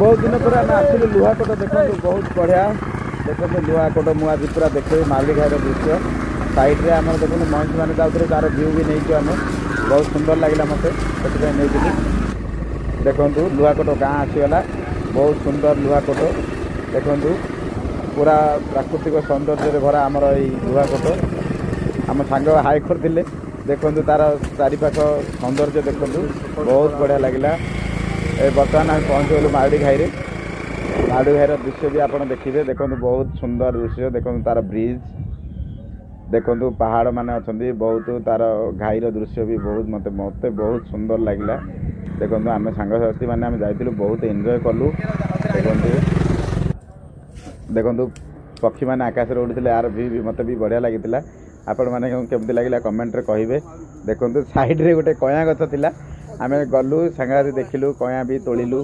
बहुत दिन पर आम आसलु लुहाकोट देखो बहुत बढ़िया देखो लुहाकोट मुझे आज पूरा देखे माउली घाईर दृश्य साइड्रे आम देखो महीष मैंने जाते तार भ्यू भी नहीं आम बहुत सुंदर लगे मत से नहीं देखु लुहाकोट गाँ आसीगला बहुत सुंदर लुहाकोट देखु पूरा प्राकृतिक सौंदर्य भरा आमर लुहाकोट आम सांग हाई करते देखु तार चारिपाख सौंदर्य देखु बहुत बढ़िया लगे बर्तमान आम पहुँचगलु माउली घाई माउली घाईर दृश्य भी आप देखिए देखो बहुत सुंदर दृश्य देखो तार ब्रिज देखो पहाड़ माने अच्छा बहुत तार घाईर दृश्य भी बहुत मत बहुत सुंदर लगे देखो आम सांगसाथी मैंने आम जाइलु बहुत एंजॉय कलु देखो पक्षी मैंने आकाश उड़ते यार भी मत भी बढ़िया लगी आपण मैंने केमती लगे कमेंट रे कहे देखो साइड रे गोटे कया गछ थिला आम गलु सांगाती देखिलु कया भी तोड़िलु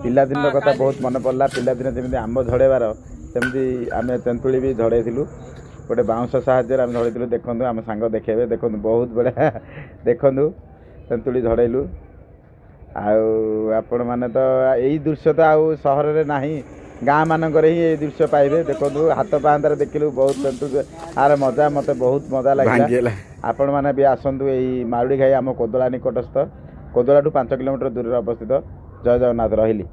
पिलादिन कथा बहुत मन पड़ला पिलादिन जमी आंब झड़ेबार सेमती आम तेंतुली भी झड़ेलु गोटे बाउंश साहाଯ୍य आम झड़ेलु देखो आम सांग देखेबे देखो बहुत बढ़िया देखु तेंतुली झड़ेलु आपण मैंने तो यही दृश्य तो आउ सहर में नहीं गाँ मानक ही दृश्य पाइबे देखो हाथ पाहांतार देखिलु बहुत आर मजा मत बहुत मजा लगे आपण मैंने भी आसतु यही माउली घाई आम कोदला निकटस्थ कोदला 5 किलोमीटर दूर अवस्थित जय जगन्नाथ रही।